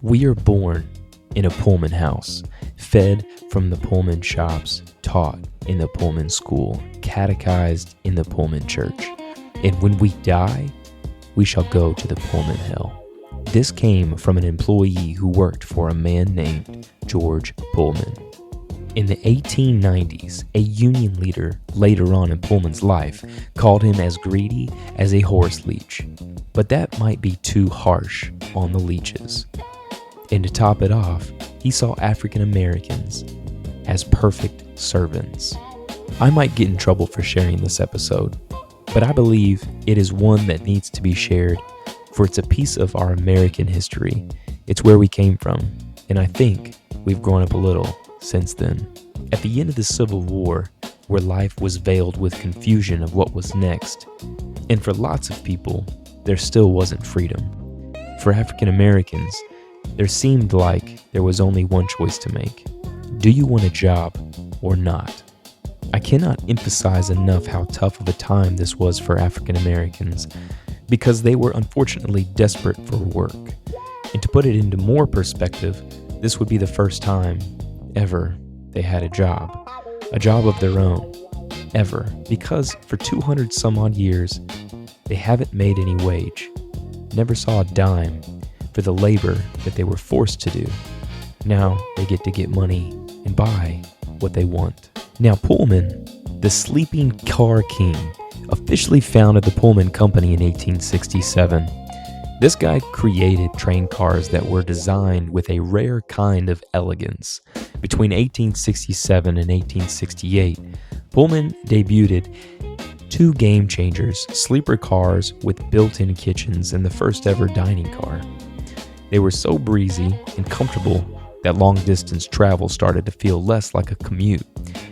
We are born in a Pullman house, fed from the Pullman shops, taught in the Pullman school, catechized in the Pullman church. And when we die, we shall go to the Pullman hell. This came from an employee who worked for a man named George Pullman. In the 1890s, a union leader later on in Pullman's life called him as greedy as a horse leech. But that might be too harsh on the leeches. And to top it off, he saw African Americans as perfect servants. I might get in trouble for sharing this episode, but I believe it is one that needs to be shared, for it's a piece of our American history. It's where we came from, and I think we've grown up a little since then. At the end of the Civil War, where life was veiled with confusion of what was next, and for lots of people, there still wasn't freedom. For African Americans, there seemed like there was only one choice to make. Do you want a job or not? I cannot emphasize enough how tough of a time this was for African Americans, because they were unfortunately desperate for work. And to put it into more perspective, this would be the first time ever they had a job of their own, ever, because for 200 some odd years, they haven't made any wage, never saw a dime for the labor that they were forced to do. Now they get money and buy what they want. Now Pullman, the sleeping car king, officially founded the Pullman Company in 1867. This guy created train cars that were designed with a rare kind of elegance. Between 1867 and 1868, Pullman debuted two game changers, sleeper cars with built-in kitchens, and the first ever dining car. They were so breezy and comfortable that long-distance travel started to feel less like a commute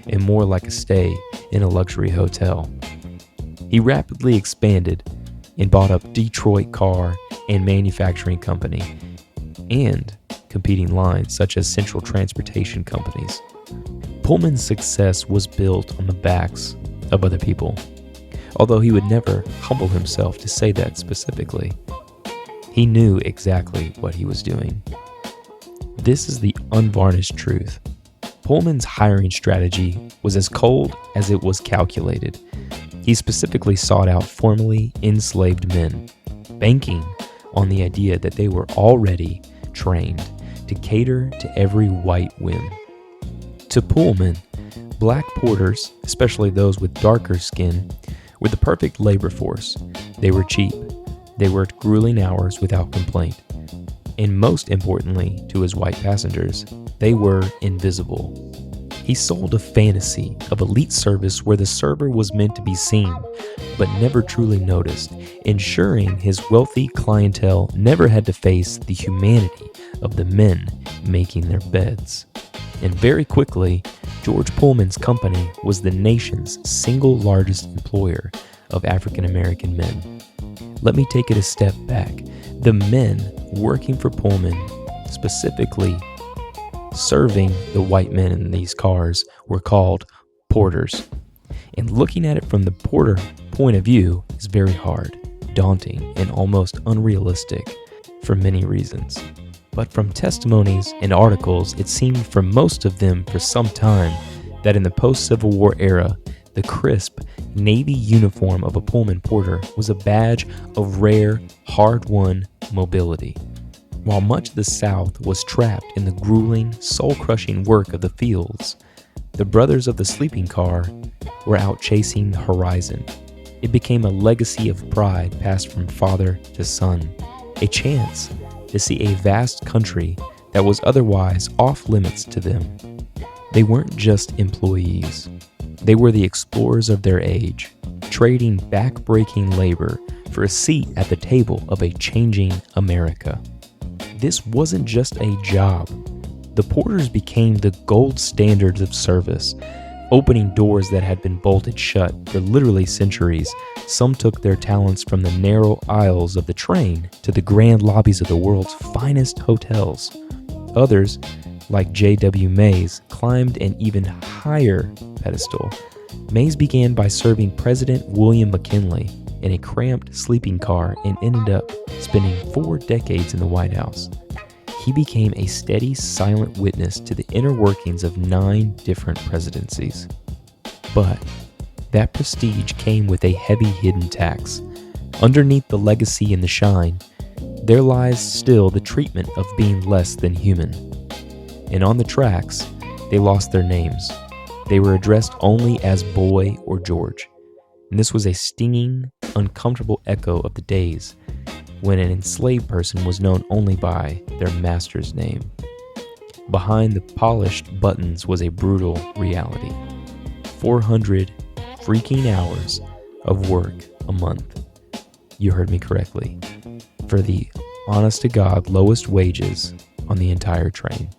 and more like a stay in a luxury hotel. He rapidly expanded and bought up Detroit Car and Manufacturing Company and competing lines such as Central Transportation Companies. Pullman's success was built on the backs of other people, although he would never humble himself to say that specifically. He knew exactly what he was doing. This is the unvarnished truth. Pullman's hiring strategy was as cold as it was calculated. He specifically sought out formerly enslaved men, banking on the idea that they were already trained to cater to every white whim. To Pullman, black porters, especially those with darker skin, were the perfect labor force. They were cheap. They worked grueling hours without complaint. And most importantly to his white passengers, they were invisible. He sold a fantasy of elite service where the server was meant to be seen, but never truly noticed, ensuring his wealthy clientele never had to face the humanity of the men making their beds. And very quickly, George Pullman's company was the nation's single largest employer of African American men. Let me take it a step back. The men working for Pullman, specifically serving the white men in these cars, were called porters. And looking at it from the porter point of view is very hard, daunting, and almost unrealistic for many reasons. But from testimonies and articles, it seemed for most of them for some time that in the post-Civil War era, the crisp navy uniform of a Pullman porter was a badge of rare, hard-won mobility. While much of the South was trapped in the grueling, soul-crushing work of the fields, the brothers of the sleeping car were out chasing the horizon. It became a legacy of pride passed from father to son, a chance to see a vast country that was otherwise off limits to them. They weren't just employees. They were the explorers of their age, trading back-breaking labor for a seat at the table of a changing America. This wasn't just a job. The porters became the gold standards of service, opening doors that had been bolted shut for literally centuries. Some took their talents from the narrow aisles of the train to the grand lobbies of the world's finest hotels. Others, like J.W. Mays, climbed an even higher pedestal. Mays began by serving President William McKinley in a cramped sleeping car and ended up spending 4 decades in the White House. he became a steady, silent witness to the inner workings of 9 different presidencies. But that prestige came with a heavy hidden tax. Underneath the legacy and the shine, there lies still the treatment of being less than human. And on the tracks, they lost their names. They were addressed only as Boy or George. And this was a stinging, uncomfortable echo of the days when an enslaved person was known only by their master's name. Behind the polished buttons was a brutal reality. 400 freaking hours of work a month. You heard me correctly. For the honest-to-God lowest wages on the entire train.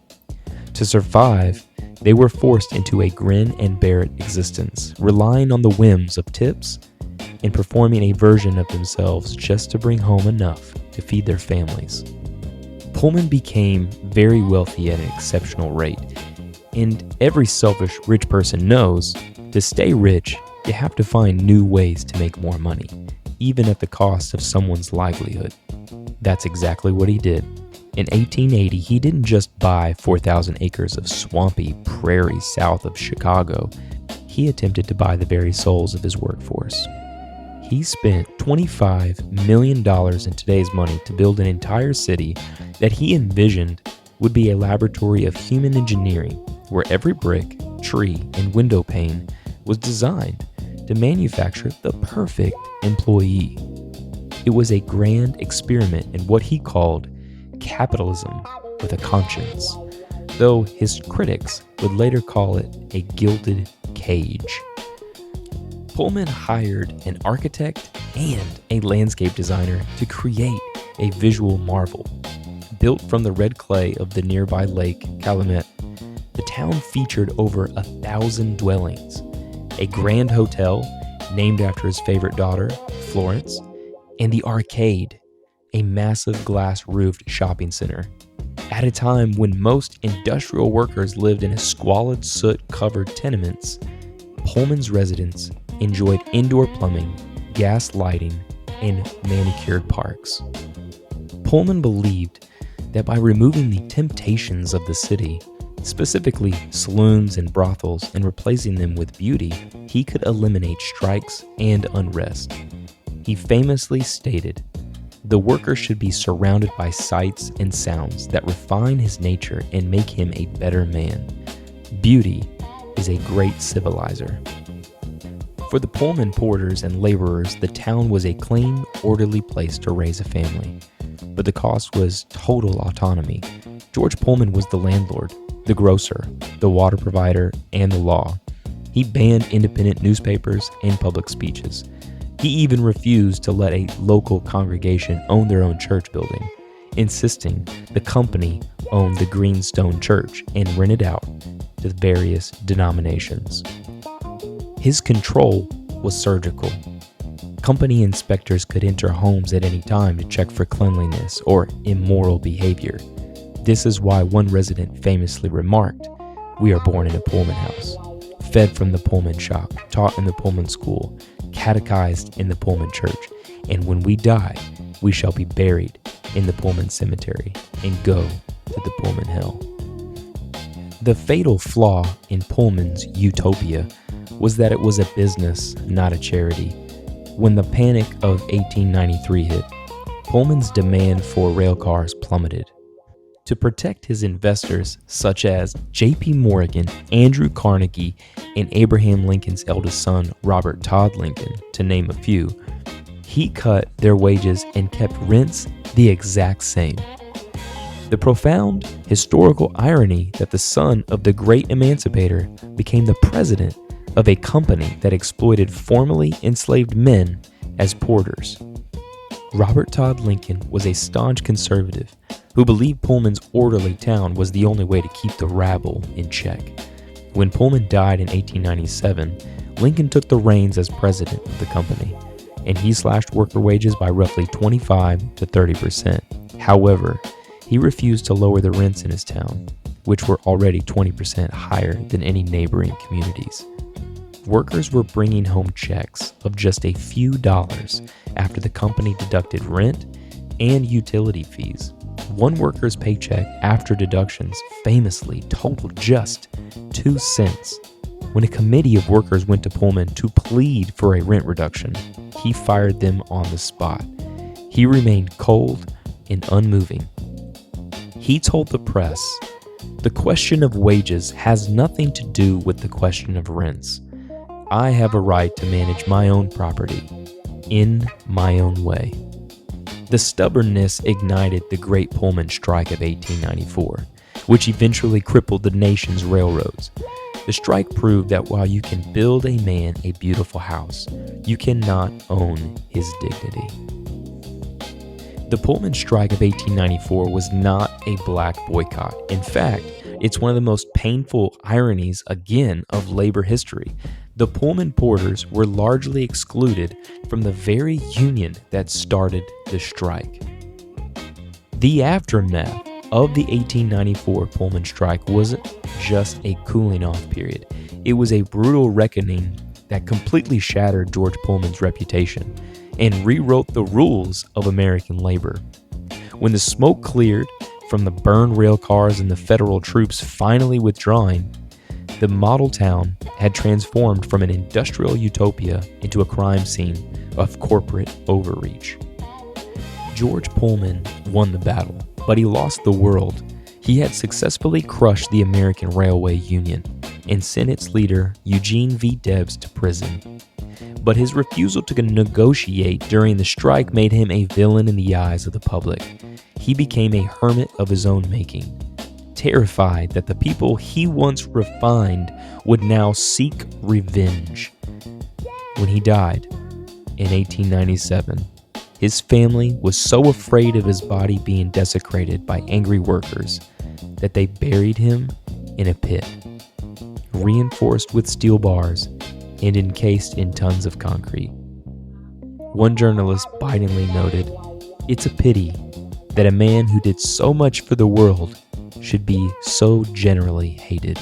To survive, they were forced into a grin and bear it existence, relying on the whims of tips and performing a version of themselves just to bring home enough to feed their families. Pullman became very wealthy at an exceptional rate, and every selfish rich person knows to stay rich, you have to find new ways to make more money, even at the cost of someone's livelihood. That's exactly what he did. In 1880, he didn't just buy 4,000 acres of swampy prairie south of Chicago. He attempted to buy the very souls of his workforce. He spent $25 million in today's money to build an entire city that he envisioned would be a laboratory of human engineering, where every brick, tree, and window pane was designed to manufacture the perfect employee. It was a grand experiment in what he called capitalism with a conscience, though his critics would later call it a gilded cage. Pullman hired an architect and a landscape designer to create a visual marvel. Built from the red clay of the nearby lake Calumet, the town featured over 1,000 dwellings, a grand hotel named after his favorite daughter, Florence, and the arcade, a massive glass-roofed shopping center. At a time when most industrial workers lived in squalid, soot-covered tenements, Pullman's residents enjoyed indoor plumbing, gas lighting, and manicured parks. Pullman believed that by removing the temptations of the city, specifically saloons and brothels, and replacing them with beauty, he could eliminate strikes and unrest. He famously stated, "The worker should be surrounded by sights and sounds that refine his nature and make him a better man. Beauty is a great civilizer." For the Pullman porters and laborers, the town was a clean, orderly place to raise a family. But the cost was total autonomy. George Pullman was the landlord, the grocer, the water provider, and the law. He banned independent newspapers and public speeches. He even refused to let a local congregation own their own church building, insisting the company own the Greenstone Church and rent it out to various denominations. His control was surgical. Company inspectors could enter homes at any time to check for cleanliness or immoral behavior. This is why one resident famously remarked, "We are born in a Pullman house, fed from the Pullman shop, taught in the Pullman school, catechized in the Pullman church, and when we die, we shall be buried in the Pullman cemetery and go to the Pullman hell." The fatal flaw in Pullman's utopia was that it was a business, not a charity. When the panic of 1893 hit, Pullman's demand for railcars plummeted. To protect his investors, such as J.P. Morgan, Andrew Carnegie, and Abraham Lincoln's eldest son, Robert Todd Lincoln, to name a few, he cut their wages and kept rents the exact same. The profound historical irony that the son of the great emancipator became the president of a company that exploited formerly enslaved men as porters. Robert Todd Lincoln was a staunch conservative who believed Pullman's orderly town was the only way to keep the rabble in check. When Pullman died in 1897, Lincoln took the reins as president of the company, and he slashed worker wages by roughly 25 to 30%. However, he refused to lower the rents in his town, which were already 20% higher than any neighboring communities. Workers were bringing home checks of just a few dollars after the company deducted rent and utility fees. One worker's paycheck after deductions famously totaled just 2 cents. When a committee of workers went to Pullman to plead for a rent reduction, he fired them on the spot. He remained cold and unmoving. He told the press, "The question of wages has nothing to do with the question of rents. I have a right to manage my own property in my own way." The stubbornness ignited the Great Pullman Strike of 1894, which eventually crippled the nation's railroads. The strike proved that while you can build a man a beautiful house, you cannot own his dignity. The Pullman Strike of 1894 was not a black boycott. In fact, it's one of the most painful ironies, again, of labor history. The Pullman porters were largely excluded from the very union that started the strike. The aftermath of the 1894 Pullman strike wasn't just a cooling off period. It was a brutal reckoning that completely shattered George Pullman's reputation and rewrote the rules of American labor. When the smoke cleared from the burned rail cars and the federal troops finally withdrawing, the model town had transformed from an industrial utopia into a crime scene of corporate overreach. George Pullman won the battle, but he lost the world. He had successfully crushed the American Railway Union and sent its leader, Eugene V. Debs, to prison. But his refusal to negotiate during the strike made him a villain in the eyes of the public. He became a hermit of his own making, terrified that the people he once refined would now seek revenge. When he died in 1897, his family was so afraid of his body being desecrated by angry workers that they buried him in a pit, reinforced with steel bars and encased in tons of concrete. One journalist bitingly noted, "It's a pity that a man who did so much for the world should be so generally hated."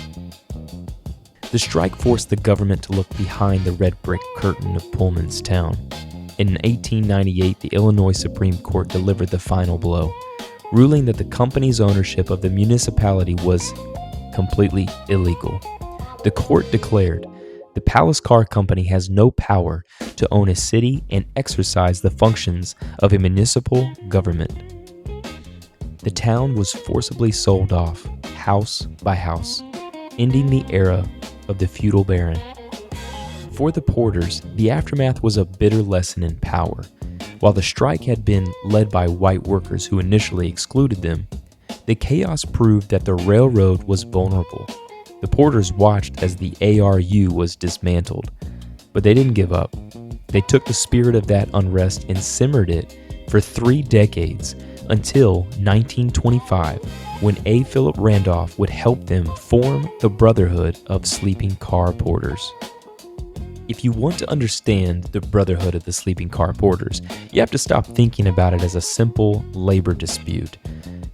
The strike forced the government to look behind the red brick curtain of Pullman's town. In 1898, the Illinois Supreme Court delivered the final blow, ruling that the company's ownership of the municipality was completely illegal. The court declared, "The Palace Car Company has no power to own a city and exercise the functions of a municipal government." The town was forcibly sold off, house by house, ending the era of the feudal baron. For the porters, the aftermath was a bitter lesson in power. While the strike had been led by white workers who initially excluded them, the chaos proved that the railroad was vulnerable. The porters watched as the ARU was dismantled, but they didn't give up. They took the spirit of that unrest and simmered it for 3 decades until 1925, when A. Philip Randolph would help them form the Brotherhood of Sleeping Car Porters. If you want to understand the Brotherhood of the Sleeping Car Porters, you have to stop thinking about it as a simple labor dispute.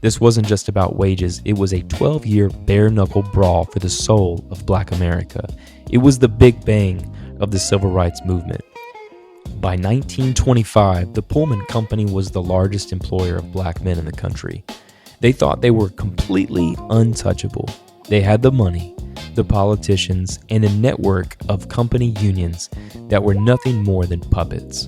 This wasn't just about wages, it was a 12-year bare-knuckle brawl for the soul of Black America. It was the Big Bang of the Civil Rights Movement. By 1925, the Pullman Company was the largest employer of black men in the country. They thought they were completely untouchable. They had the money, the politicians, and a network of company unions that were nothing more than puppets.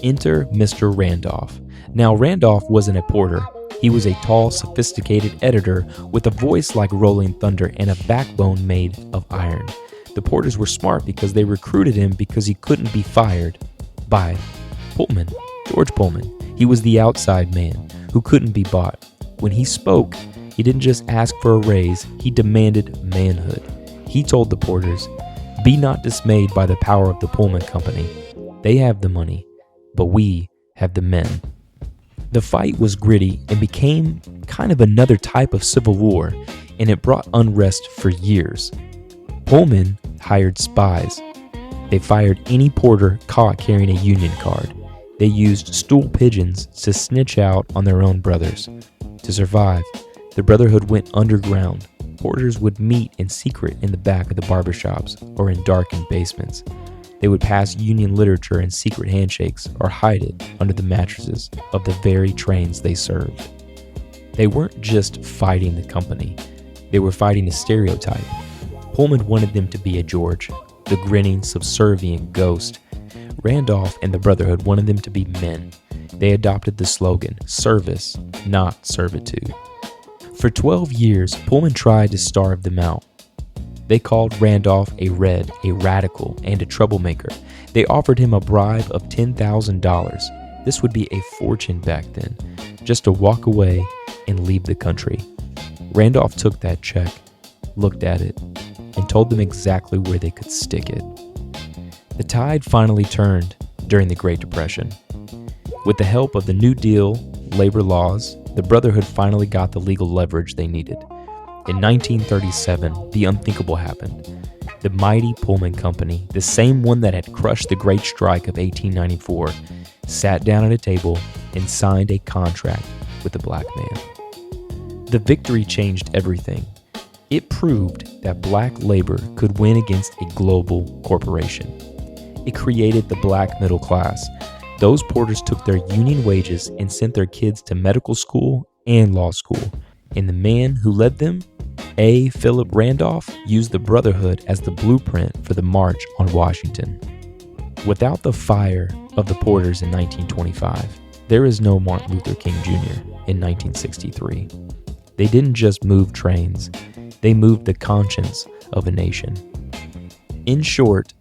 Enter Mr. Randolph. Now, Randolph wasn't a porter. He was a tall, sophisticated editor with a voice like rolling thunder and a backbone made of iron. The porters were smart because they recruited him because he couldn't be fired by Pullman, George Pullman. He was the outside man who couldn't be bought. When he spoke, he didn't just ask for a raise, he demanded manhood. He told the porters, "Be not dismayed by the power of the Pullman Company. They have the money, but we have the men." The fight was gritty and became kind of another type of civil war, and it brought unrest for years. Pullman hired spies. They fired any porter caught carrying a union card. They used stool pigeons to snitch out on their own brothers. To survive, the Brotherhood went underground. Porters would meet in secret in the back of the barbershops or in darkened basements. They would pass union literature and secret handshakes or hide it under the mattresses of the very trains they served. They weren't just fighting the company, they were fighting a stereotype. Pullman wanted them to be a George, the grinning, subservient ghost. Randolph and the Brotherhood wanted them to be men. They adopted the slogan, service, not servitude. For 12 years, Pullman tried to starve them out. They called Randolph a red, a radical, and a troublemaker. They offered him a bribe of $10,000. This would be a fortune back then, just to walk away and leave the country. Randolph took that check, looked at it, and told them exactly where they could stick it. The tide finally turned during the Great Depression. With the help of the New Deal labor laws, the Brotherhood finally got the legal leverage they needed. In 1937, the unthinkable happened. The mighty Pullman Company, the same one that had crushed the Great Strike of 1894, sat down at a table and signed a contract with the black man. The victory changed everything. It proved that black labor could win against a global corporation. It created the black middle class. Those porters took their union wages and sent their kids to medical school and law school. And the man who led them, A. Philip Randolph, used the Brotherhood as the blueprint for the March on Washington. Without the fire of the porters in 1925, there is no Martin Luther King Jr. in 1963. They didn't just move trains, they moved the conscience of a nation. In short,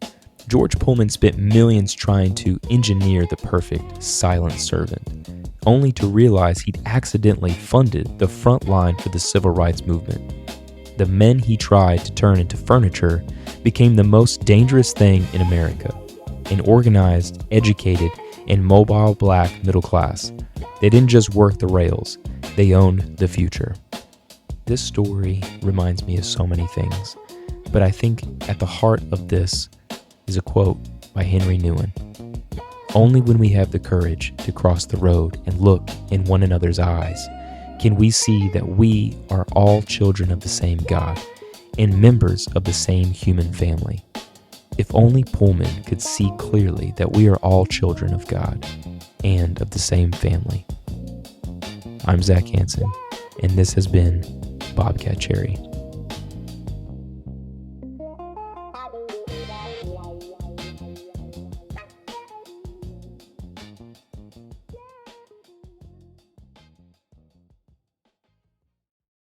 George Pullman spent millions trying to engineer the perfect silent servant, only to realize he'd accidentally funded the front line for the civil rights movement. The men he tried to turn into furniture became the most dangerous thing in America, an organized, educated, and mobile black middle class. They didn't just work the rails, they owned the future. This story reminds me of so many things, but I think at the heart of this is a quote by Henry Newen. Only when we have the courage to cross the road and look in one another's eyes can we see that we are all children of the same God and members of the same human family. If only Pullman could see clearly that we are all children of God and of the same family. I'm Zach Hansen, and this has been Bobcat Cherry.